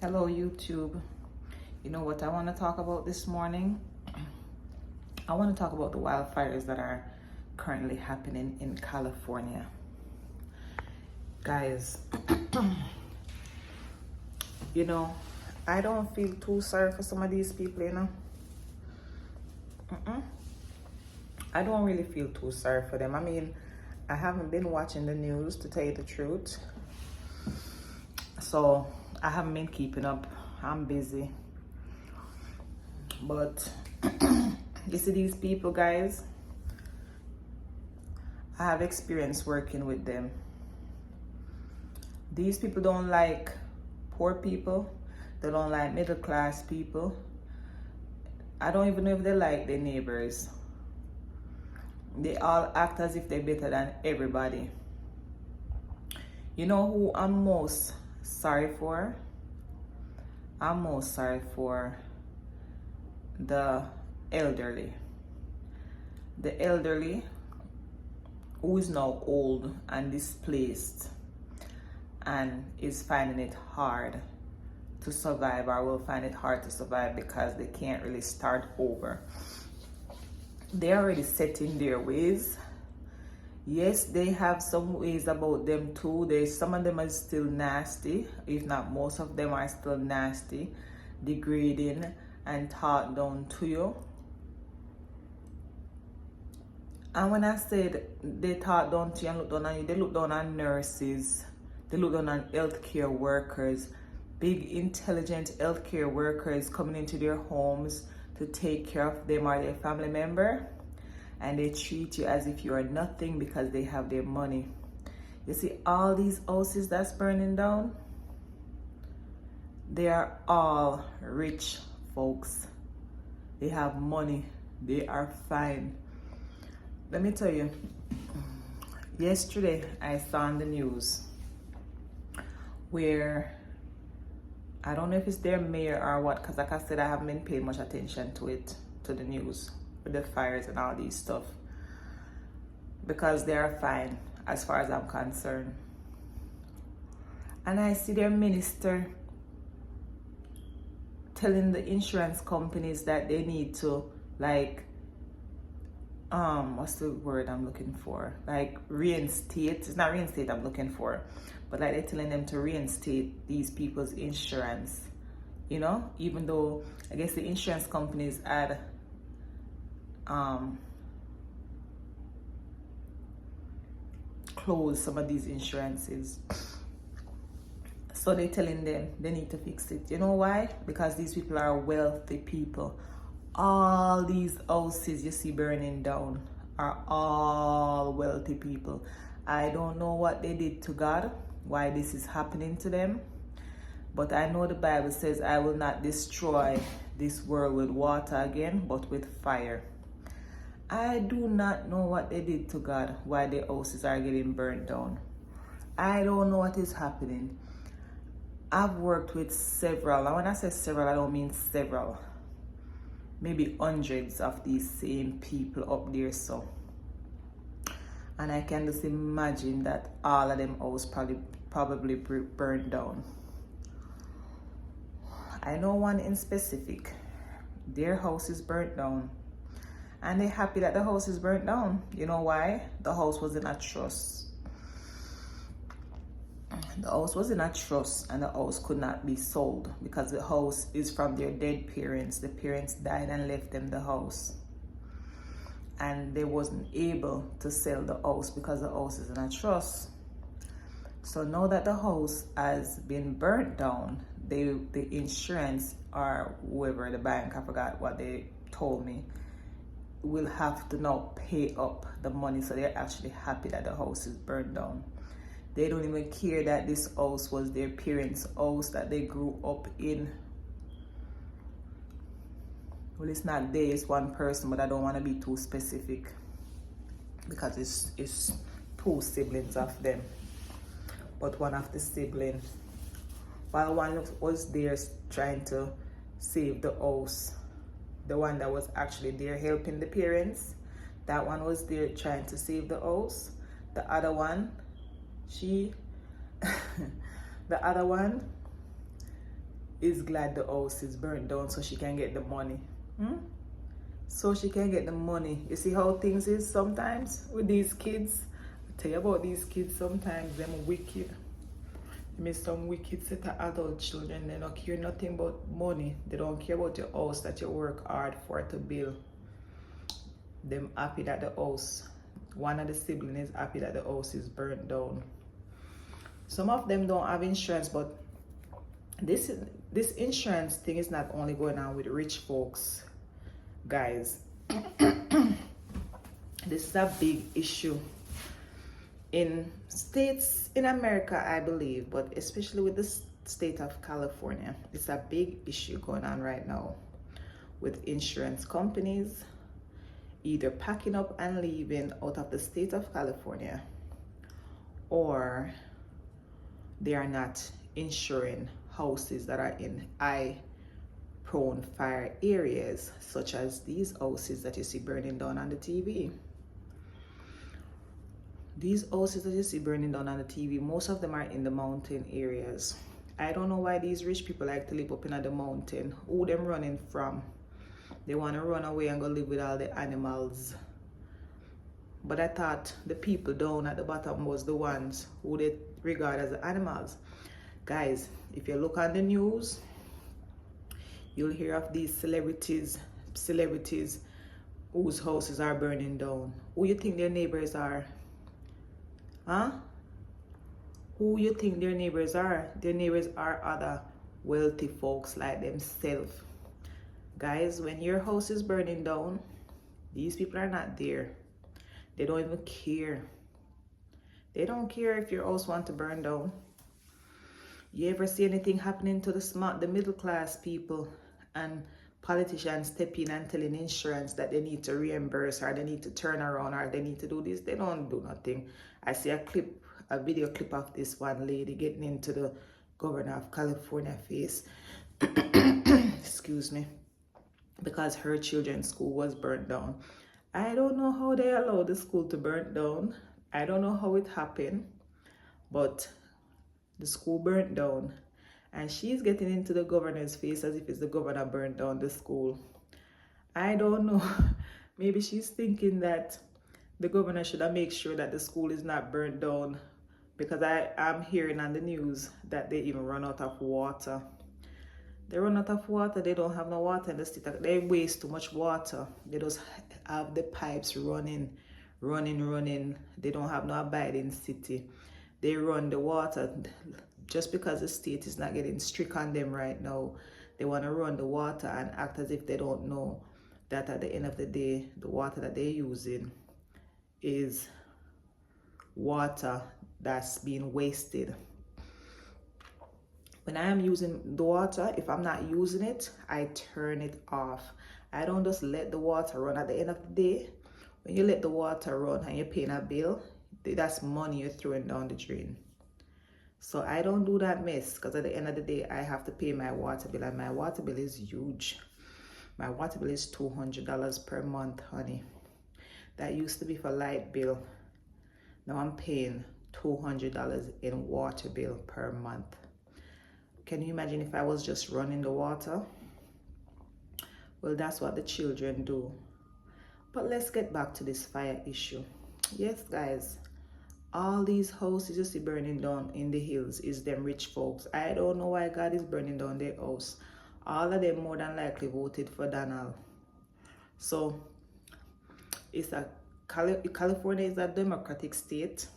Hello, YouTube. You know what I want to talk about this morning? I want to talk about the wildfires that are currently happening in California. Guys, you know, I don't feel too sorry for some of these people, you know. I don't really feel too sorry for them. I mean, I haven't been watching the news, to tell you the truth. So I haven't been keeping up. I'm busy. But you see these people, guys, I have experience working with them. These people don't like poor people. They don't like middle class people. I don't even know if they like their neighbors. They all act as if they're better than everybody. You know who I'm most sorry for? I'm most sorry for the elderly. The elderly who is now old and displaced and is finding it hard to survive, or will find it hard to survive because they can't really start over. They're already set in their ways. Yes, they have some ways about them too. Some of them are still nasty, if not most of them are still nasty, degrading and taught down to you. And when I said they taught down to you and look down on you, they look down on nurses, they look down on healthcare workers, big intelligent healthcare workers coming into their homes to take care of them or their family member, and they treat you as if you are nothing because they have their money. You see all these houses that's burning down? They are all rich folks. They have money. They are fine. Let me tell you, yesterday I saw on the news where, I don't know if it's their mayor or what, because like I said, I haven't been paying much attention to it, to the news, with the fires and all these stuff, because they are fine as far as I'm concerned. And I see their minister telling the insurance companies that they need to, like, what's the word I'm looking for? Like, reinstate. It's not reinstate I'm looking for, but like they're telling them to reinstate these people's insurance, you know, even though I guess the insurance companies had closed some of these insurances. So they're telling them they need to fix it. You know why? Because these people are wealthy people. All these houses you see burning down are all wealthy people. I don't know what they did to God, why this is happening to them, but I know the Bible says, I will not destroy this world with water again, but with fire. I do not know what they did to God, why their houses are getting burned down. I don't know what is happening. I've worked with several, and when I say several, I don't mean several, maybe hundreds of these same people up there. So, and I can just imagine that all of them houses probably burned down. I know one in specific, their house is burnt down, and they're happy that the house is burnt down. You know why? The house was in a trust. The house was in a trust, and the house could not be sold because the house is from their dead parents. The parents died and left them the house, and they wasn't able to sell the house because the house is in a trust. So now that the house has been burnt down, the insurance or whoever, the bank, I forgot what they told me, will have to now pay up the money. So they're actually happy that the house is burned down. They don't even care that this house was their parents' house that they grew up in. Well, it's not they, it's one person, but I don't want to be too specific because it's two siblings of them. But one of the siblings, while one was there trying to save the house, the one that was actually there helping the parents, that one was there trying to save the house. The other one, the other one is glad the house is burnt down so she can get the money. So she can get the money. You see how things is sometimes with these kids? I tell you about these kids sometimes, them wicked. Me some wicked set of adult children, they don't care nothing about money. They don't care about your house that you work hard for to build. Them happy that the house, one of the siblings is happy that the house is burnt down. Some of them don't have insurance, but this insurance thing is not only going on with rich folks, guys. This is a big issue in states in America, I believe, but especially with the state of California. It's a big issue going on right now with insurance companies either packing up and leaving out of the state of California, or they are not insuring houses that are in high prone fire areas, such as these houses that you see burning down on the TV. These houses that you see burning down on the TV, most of them are in the mountain areas. I don't know why these rich people like to live up in the mountain. Who them running from? They want to run away and go live with all the animals. But I thought the people down at the bottom was the ones who they regard as the animals. Guys, if you look on the news, you'll hear of these celebrities whose houses are burning down. Who you think their neighbors are? Huh? Who you think their neighbors are? Their neighbors are other wealthy folks like themselves. Guys, when your house is burning down, these people are not there. They don't even care. They don't care if your house wants to burn down. You ever see anything happening to the middle class people, and politicians step in and telling insurance that they need to reimburse, or they need to turn around, or they need to do this? They don't do nothing. I see a video clip of this one lady getting into the governor of California face. Excuse me. Because her children's school was burnt down. I don't know how they allowed the school to burn down. I don't know how it happened, but the school burnt down, and she's getting into the governor's face as if it's the governor burned down the school. I don't know. Maybe she's thinking that the governor should have made sure that the school is not burnt down, because I'm hearing on the news that they even run out of water. They run out of water. They don't have no water in the state. They waste too much water. They just have the pipes running. They don't have no abiding city. They run the water just because the state is not getting strict on them right now. They want to run the water and act as if they don't know that at the end of the day, the water that they're using is water that's being wasted. When I am using the water, if I'm not using it, I turn it off. I don't just let the water run. At the end of the day, when you let the water run and you're paying a bill, that's money you're throwing down the drain. So I don't do that mess, because at the end of the day, I have to pay my water bill, and my water bill is huge. My water bill is $200 per month, honey. That used to be for light bill. Now I'm paying $200 in water bill per month. Can you imagine if I was just running the water? Well, that's what the children do. But let's get back to this fire issue. Yes, guys, all these houses you see burning down in the hills is them rich folks. I don't know why God is burning down their house. All of them more than likely voted for Donald. So it's California is a Democratic state.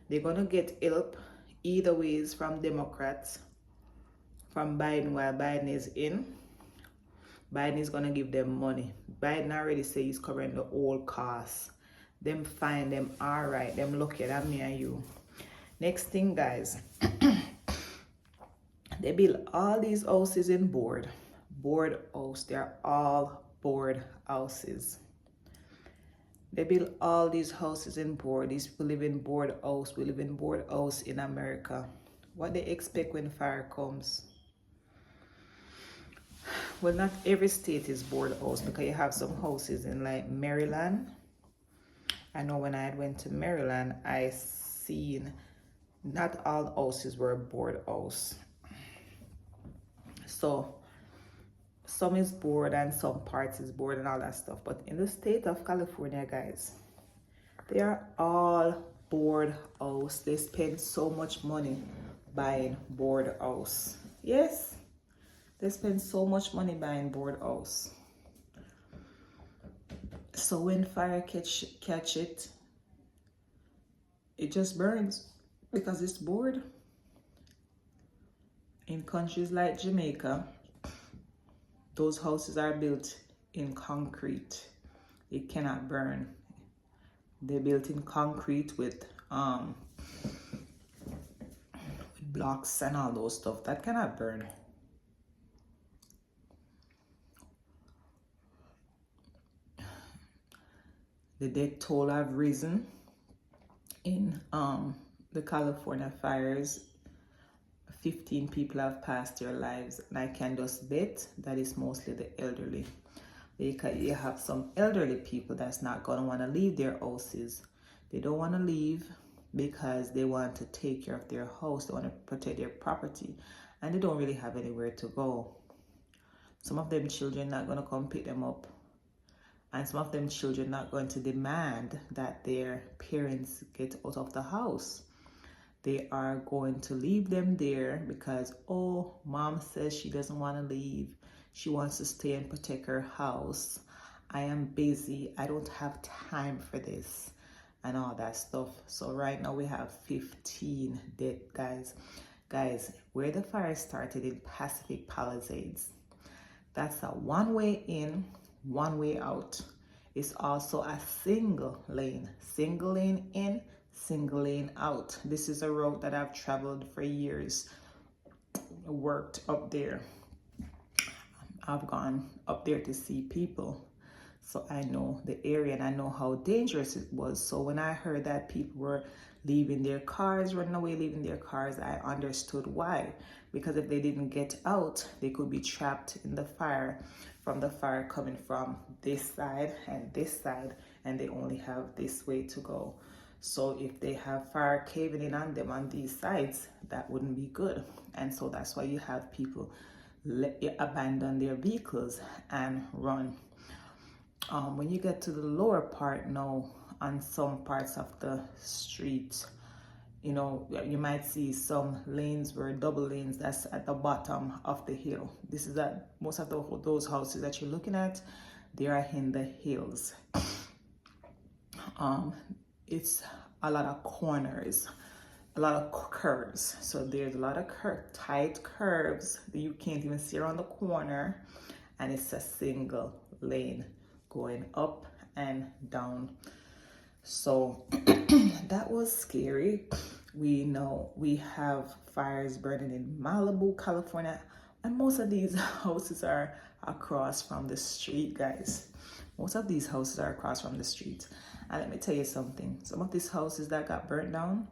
They're gonna get help either ways from Democrats, from Biden while Biden is in. Biden is gonna give them money. Biden already said he's covering the whole cost. Them fine, them all right, them lucky than me and you. Next thing, guys, they build all these houses in board house. They're all board houses. They build all these houses in board. These people live in board house. We live in board house in America. What they expect when fire comes? Well, not every state is board house, because you have some houses in like Maryland. I know when I went to Maryland, I seen not all houses were board house. So some is board and some parts is board and all that stuff. But in the state of California, guys, they are all board house. They spend so much money buying board house. Yes, they spend so much money buying board house. So when fire catch it, it just burns because it's board. In countries like Jamaica, those houses are built in concrete. It cannot burn. They're built in concrete with blocks and all those stuff. That cannot burn. The death toll have risen in the California fires. 15 people have passed their lives, and I can just bet that is mostly the elderly. Because you have some elderly people that's not going to want to leave their houses. They don't want to leave because they want to take care of their house. They want to protect their property, and they don't really have anywhere to go. Some of them children not going to come pick them up, and some of them children not going to demand that their parents get out of the house. They are going to leave them there because, oh, mom says she doesn't want to leave. She wants to stay and protect her house. I am busy. I don't have time for this and all that stuff. So right now we have 15 dead guys. Guys, where the fire started in Pacific Palisades, that's a one way in, one way out. It's also a single lane in, single lane out. This is a route that I've traveled for years, worked up there. I've gone up there to see people, so I know the area and I know how dangerous it was. So when I heard that people were leaving their cars, running away, leaving their cars, I understood why. Because if they didn't get out, they could be trapped in the fire, from the fire coming from this side, and they only have this way to go. So if they have fire caving in on them on these sides, that wouldn't be good. And so that's why you have people abandon their vehicles and run. When you get to the lower part now, on some parts of the street, you know, you might see some lanes were double lanes. That's at the bottom of the hill. This is that most of those houses that you're looking at, they are in the hills. It's a lot of corners, a lot of curves. So there's a lot of tight curves that you can't even see around the corner, and it's a single lane going up and down. So that was scary. We know we have fires burning in Malibu, California, and most of these houses are across from the street, guys. Most of these houses are across from the street. And let me tell you something. Some of these houses that got burnt down,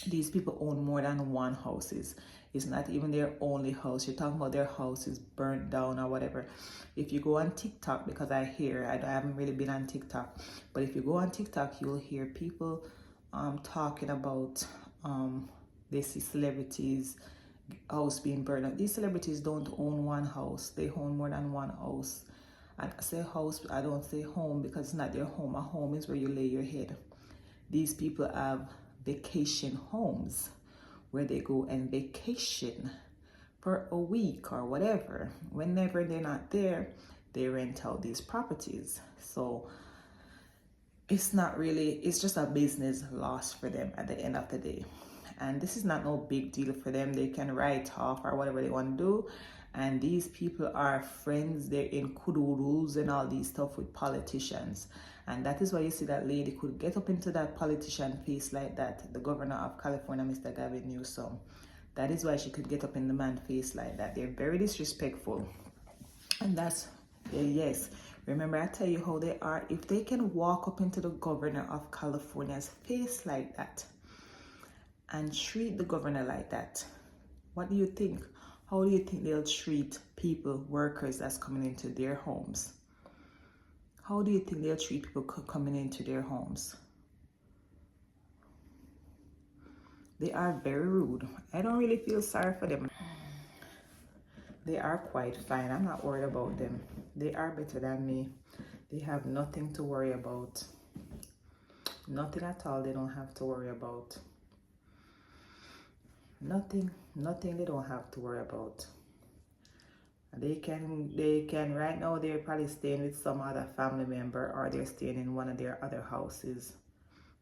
these people own more than one houses. It's not even their only house. You're talking about their house is burnt down or whatever. If you go on TikTok, because I haven't really been on TikTok, but if you go on TikTok, you'll hear people talking about they see celebrities house being burned up. These celebrities don't own one house. They own more than one house. And I say house, I don't say home, because it's not their home. A home is where you lay your head. These people have vacation homes where they go and vacation for a week or whatever. Whenever they're not there, they rent out these properties. So it's not really, it's just a business loss for them at the end of the day. And this is not no big deal for them. They can write off or whatever they want to do. And these people are friends. They're in kudurus and all these stuff with politicians. And that is why you see that lady could get up into that politician face like that. The governor of California, Mr. Gavin Newsom. That is why she could get up in the man's face like that. They're very disrespectful. And that's, yes. Remember, I tell you how they are. If they can walk up into the governor of California's face like that and treat the governor like that, what do you think? How do you think they'll treat people, workers that's coming into their homes? How do you think they'll treat people coming into their homes? They are very rude. I don't really feel sorry for them. They are quite fine. I'm not worried about them. They are better than me. They have nothing to worry about. Nothing at all they don't have to worry about. Nothing they don't have to worry about. They can right now they're probably staying with some other family member, or they're staying in one of their other houses.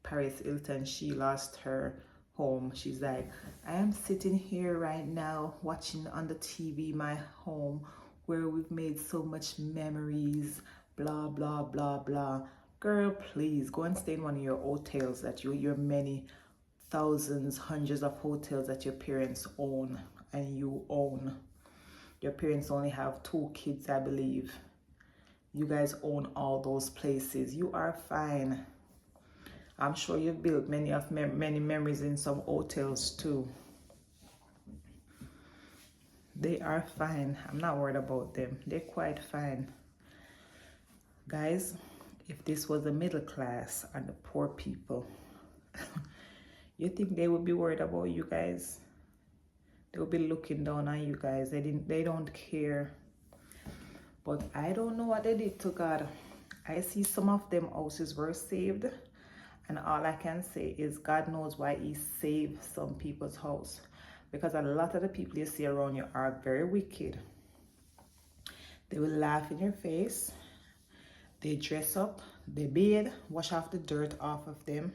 Paris Hilton, she lost her home. She's like, I am sitting here right now watching on the TV my home where we've made so much memories, blah blah blah blah. Girl, please go and stay in one of your hotels that your many thousands, hundreds of hotels that your parents own and you own. Your parents only have 2 kids, I believe. You guys own all those places. You are fine. I'm sure you've built many memories in some hotels too. They are fine. I'm not worried about them. They're quite fine. Guys, if this was the middle class and the poor people, you think they would be worried about you guys? They will be looking down on you guys. They don't care. But I don't know what they did to God. I see some of them houses were saved, and all I can say is God knows why he saved some people's house, because a lot of the people you see around you are very wicked. They will laugh in your face. They dress up, they bathe, wash off the dirt off of them,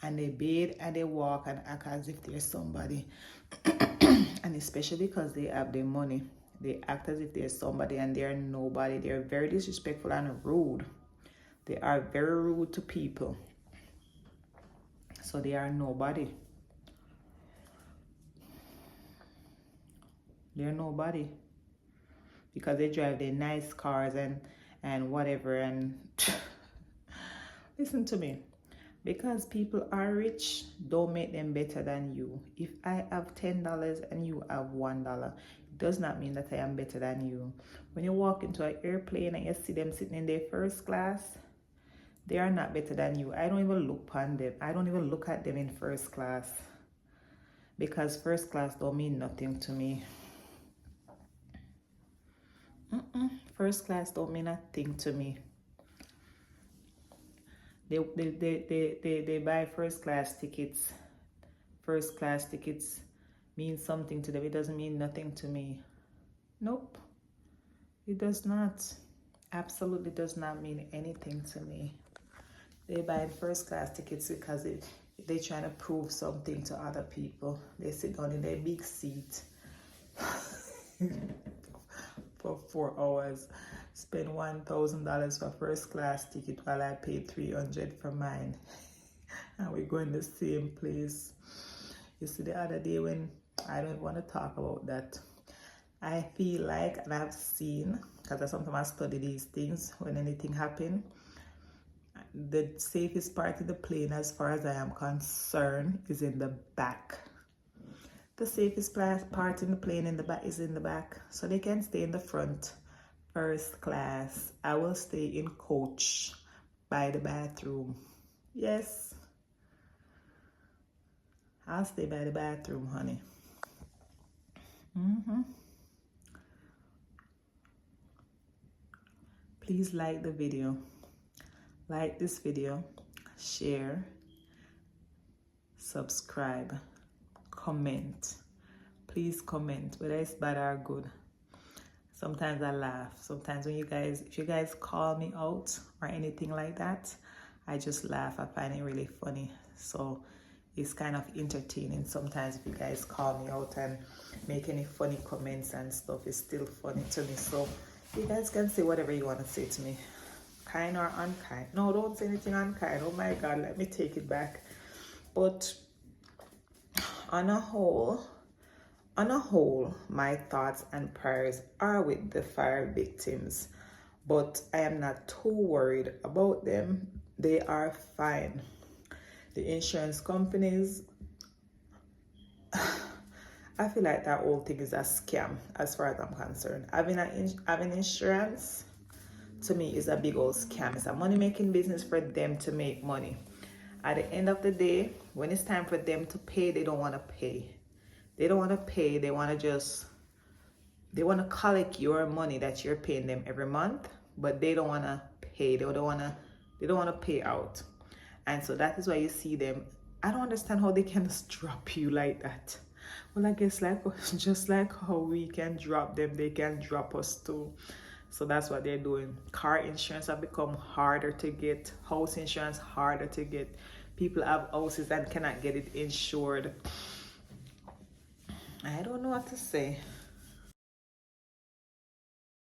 and they bathe and they walk and act as if they're somebody. And especially because they have their money, they act as if they're somebody and they're nobody. They're very disrespectful and rude. They are very rude to people. So they are nobody. They're nobody. Because they drive their nice cars and whatever. And listen to me. Because people are rich, don't make them better than you. If I have $10 and you have $1, it does not mean that I am better than you. When you walk into an airplane and you see them sitting in their first class, they are not better than you. I don't even look upon them. I don't even look at them in first class. Because first class don't mean nothing to me. First class don't mean a thing to me. They buy first class tickets. First class tickets mean something to them. It doesn't mean nothing to me. Nope. It does not. Absolutely does not mean anything to me. They buy first class tickets because they're trying to prove something to other people. They sit down in their big seat for 4 hours. Spend $1,000 for first class ticket while I paid $300 for mine. And we're going the same place. You see, the other day when I don't want to talk about that, I feel like, and I've seen, because I sometimes study these things when anything happens, the safest part of the plane, as far as I am concerned, is in the back. The safest part in the plane in the back is in the back, so they can stay in the front. First class. I will stay in coach by the bathroom. Yes. I'll stay by the bathroom, honey. Please like the video. Like this video. Share. Subscribe. Comment. Please comment, whether it's bad or good. Sometimes I laugh. Sometimes when if you guys call me out or anything like that, I just laugh. I find it really funny. So it's kind of entertaining. Sometimes if you guys call me out and make any funny comments and stuff, it's still funny to me. So you guys can say whatever you want to say to me. Kind or unkind. No, don't say anything unkind. Oh my God, let me take it back. But on a whole, my thoughts and prayers are with the fire victims, but I am not too worried about them. They are fine. The insurance companies, I feel like that whole thing is a scam as far as I'm concerned. Having insurance, to me, is a big old scam. It's a money-making business for them to make money. At the end of the day, when it's time for them to pay, they don't want to pay. They don't want to pay. They want to just They want to collect your money that you're paying them every month, but they don't want to pay. They don't want to pay out. And so that is why you see them. I don't understand how they can just drop you like that. Well, I guess like just like how we can drop them, they can drop us too. So that's what they're doing. Car insurance have become harder to get. House insurance harder to get. People have houses and cannot get it insured. I don't know what to say.